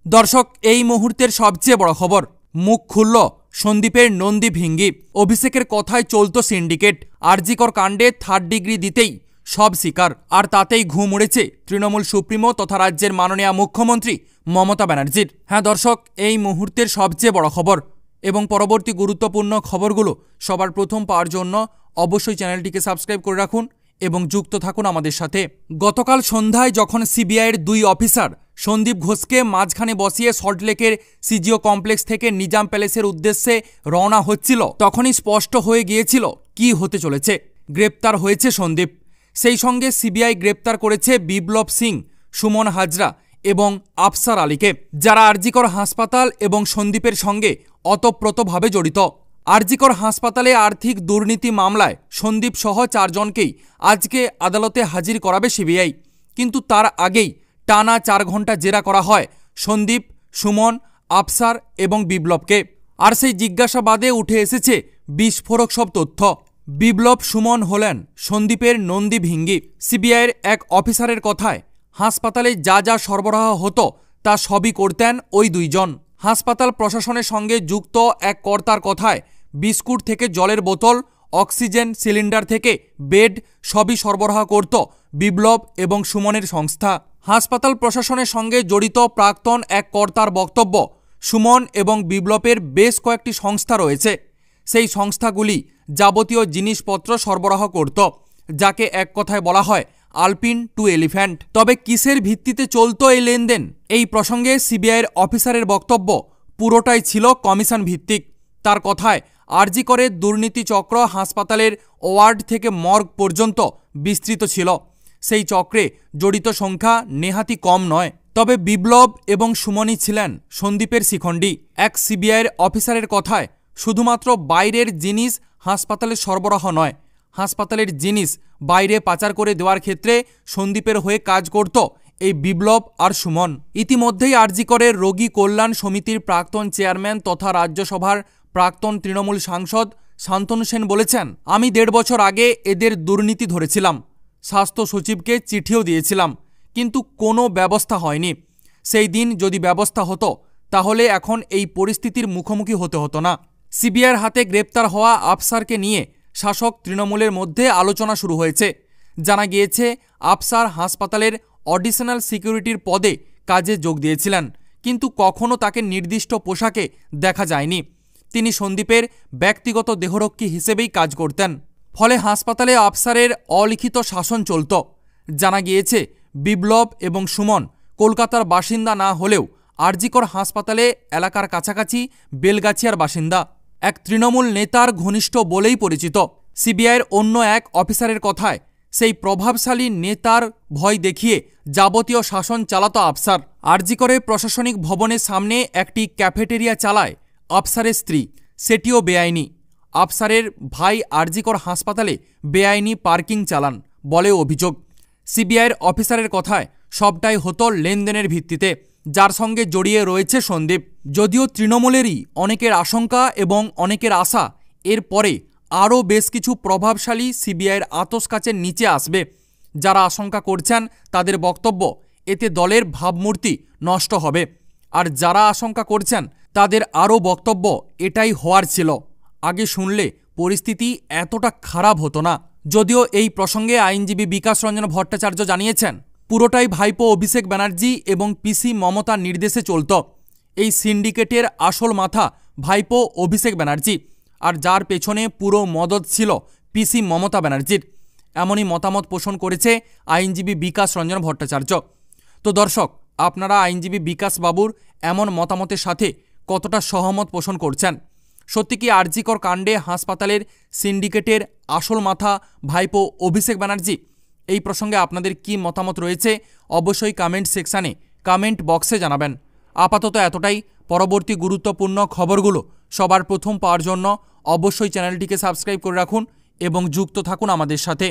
দর্শক, এই মুহূর্তের সবচেয়ে বড় খবর, মুখ খুলল সন্দীপের নন্দী ভিঙ্গি। অভিষেকের কথায় চলত সিন্ডিকেট, আরজিকর কাণ্ডে 3rd ডিগ্রি দিতেই সব স্বীকার, আর তাতেই ঘুম উড়েছে তৃণমূল সুপ্রিমো তথা রাজ্যের মাননীয় মুখ্যমন্ত্রী মমতা ব্যানার্জির। হ্যাঁ দর্শক, এই মুহূর্তের সবচেয়ে বড় খবর এবং পরবর্তী গুরুত্বপূর্ণ খবরগুলো সবার প্রথম পাওয়ার জন্য অবশ্যই চ্যানেলটিকে সাবস্ক্রাইব করে রাখুন এবং যুক্ত থাকুন আমাদের সাথে। গতকাল সন্ধ্যায় যখন সিবিআইয়ের 2 অফিসার সন্দীপ ঘোষকে মাঝখানে বসিয়ে সল্টলেকের সিজিও কমপ্লেক্স থেকে নিজাম প্যালেসের উদ্দেশ্যে রওনা হচ্ছিল, তখনই স্পষ্ট হয়ে গিয়েছিল কি হতে চলেছে। গ্রেপ্তার হয়েছে সন্দীপ, সেই সঙ্গে সিবিআই গ্রেপ্তার করেছে বিপ্লব সিং, সুমন হাজরা এবং আফসার আলীকে, যারা আরজিকর হাসপাতাল এবং সন্দীপের সঙ্গে ওতপ্রোতভাবে জড়িত। আরজিকর হাসপাতালে আর্থিক দুর্নীতি মামলায় সন্দীপ সহ 4 জনকেই আজকে আদালতে হাজির করাবে সিবিআই, কিন্তু তার আগেই টানা 4 ঘন্টা জেরা করা হয় সন্দীপ, সুমন, আফসার এবং বিপ্লবকে। আর সেই জিজ্ঞাসাবাদে উঠে এসেছে বিস্ফোরক সব তথ্য। বিপ্লব, সুমন হলেন সন্দীপের নন্দী ভিঙ্গি। সিবিআইয়ের এক অফিসারের কথায় হাসপাতালে যা যা সরবরাহ হতো তা সবই করতেন ওই 2 জন। হাসপাতাল প্রশাসনের সঙ্গে যুক্ত এক কর্তার কথায় বিস্কুট থেকে জলের বোতল, অক্সিজেন সিলিন্ডার থেকে বেড সবই সরবরাহ করত বিপ্লব এবং সুমনের সংস্থা। হাসপাতাল প্রশাসনের সঙ্গে জড়িত প্রাক্তন এক কর্তার বক্তব্য, সুমন এবং বিপ্লবের বেশ কয়েকটি সংস্থা রয়েছে, সেই সংস্থাগুলি যাবতীয় জিনিসপত্র সরবরাহ করত, যাকে এক কথায় বলা হয় আলপিন টু এলিফ্যান্ট। তবে কিসের ভিত্তিতে চলত এই লেনদেন? এই প্রসঙ্গে সিবিআইয়ের অফিসারের বক্তব্য পুরোটাই ছিল কমিশন ভিত্তিক। তার কথায় আরজিকরের দুর্নীতি চক্র হাসপাতালের ওয়ার্ড থেকে মর্গ পর্যন্ত বিস্তৃত ছিল, সেই চক্রে জড়িত সংখ্যা নেহাতি কম নয়। তবে বিপ্লব এবং সুমনই ছিলেন সন্দীপের শিখণ্ডী। এক সিবিআইয়ের অফিসারের কথায় শুধুমাত্র বাইরের জিনিস হাসপাতালে সরবরাহ নয়, হাসপাতালের জিনিস বাইরে পাচার করে দেওয়ার ক্ষেত্রে সন্দীপের হয়ে কাজ করত এই বিপ্লব আর সুমন। ইতিমধ্যেই আরজিকরের রোগী কল্যাণ সমিতির প্রাক্তন চেয়ারম্যান তথা রাজ্যসভার প্রাক্তন তৃণমূল সাংসদ শান্তনু সেন বলেছেন, আমি 1.5 বছর আগে এদের দুর্নীতি ধরেছিলাম, স্বাস্থ্য সচিবকে চিঠিও দিয়েছিলাম, কিন্তু কোনো ব্যবস্থা হয়নি। সেই দিন যদি ব্যবস্থা হতো তাহলে এখন এই পরিস্থিতির মুখোমুখি হতে হতো না। সিবিআইয়ের হাতে গ্রেপ্তার হওয়া আফসারকে নিয়ে শাসক তৃণমূলের মধ্যে আলোচনা শুরু হয়েছে। জানা গিয়েছে আফসার হাসপাতালের অডিশনাল সিকিউরিটির পদে কাজে যোগ দিয়েছিলেন, কিন্তু কখনো তাকে নির্দিষ্ট পোশাকে দেখা যায়নি। তিনি সন্দীপের ব্যক্তিগত দেহরক্ষী হিসেবেই কাজ করতেন, ফলে হাসপাতালে আফসারের অলিখিত শাসন চলত। জানা গিয়েছে বিপ্লব এবং সুমন কলকাতার বাসিন্দা না হলেও আরজিকর হাসপাতালে এলাকার কাছাকাছি বেলগাছিয়ার বাসিন্দা, এক তৃণমূল নেতার ঘনিষ্ঠ বলেই পরিচিত। সিবিআইয়ের অন্য এক অফিসারের কথায় সেই প্রভাবশালী নেতার ভয় দেখিয়ে যাবতীয় শাসন চালাতো আফসার। আরজিকরের প্রশাসনিক ভবনের সামনে একটি ক্যাফেটেরিয়া চালায় আফসারের স্ত্রী, সেটিও বেআইনি। আফসারের ভাই আরজিকর হাসপাতালে বেআইনি পার্কিং চালান বলে অভিযোগ। সিবিআইয়ের অফিসারের কথায় সবটাই হতো লেনদেনের ভিত্তিতে, যার সঙ্গে জড়িয়ে রয়েছে সন্দীপ। যদিও তৃণমূলেরই অনেকের আশঙ্কা এবং অনেকের আশা এর পরে আরও বেশ কিছু প্রভাবশালী সিবিআইয়ের আতস কাচের নিচে আসবে। যারা আশঙ্কা করছেন তাদের বক্তব্য, এতে দলের ভাবমূর্তি নষ্ট হবে, আর যারা আশঙ্কা করছেন তাদের আরও বক্তব্য, এটাই হওয়ার ছিল, আগে শুনলে পরিস্থিতি এতটা খারাপ হতো না। যদিও এই প্রসঙ্গে আইনজীবী বিকাশ রঞ্জন ভট্টাচার্য জানিয়েছেন, পুরোটাই ভাইপো অভিষেক ব্যানার্জি এবং পিসি মমতার নির্দেশে চলত। এই সিন্ডিকেটের আসল মাথা ভাইপো অভিষেক ব্যানার্জি, আর যার পেছনে পুরো মদত ছিল পিসি মমতা ব্যানার্জির। এমনই মতামত পোষণ করেছে আইনজীবী বিকাশ রঞ্জন ভট্টাচার্য। তো দর্শক, আপনারা আইনজীবী বিকাশ বাবুর এমন মতামতের সাথে কতটা সহমত পোষণ করছেন? সত্যি কি আরজিকর কাণ্ডে হাসপাতালের সিন্ডিকেটের আসল মাথা ভাইপো অভিষেক ব্যানার্জি? এই প্রসঙ্গে আপনাদের কি মতামত রয়েছে অবশ্যই কমেন্ট সেকশানে কমেন্ট বক্সে জানাবেন। আপাতত এতটাই। পরবর্তী গুরুত্বপূর্ণ খবরগুলো সবার প্রথম পাওয়ার জন্য অবশ্যই চ্যানেলটিকে সাবস্ক্রাইব করে রাখুন এবং যুক্ত থাকুন আমাদের সাথে।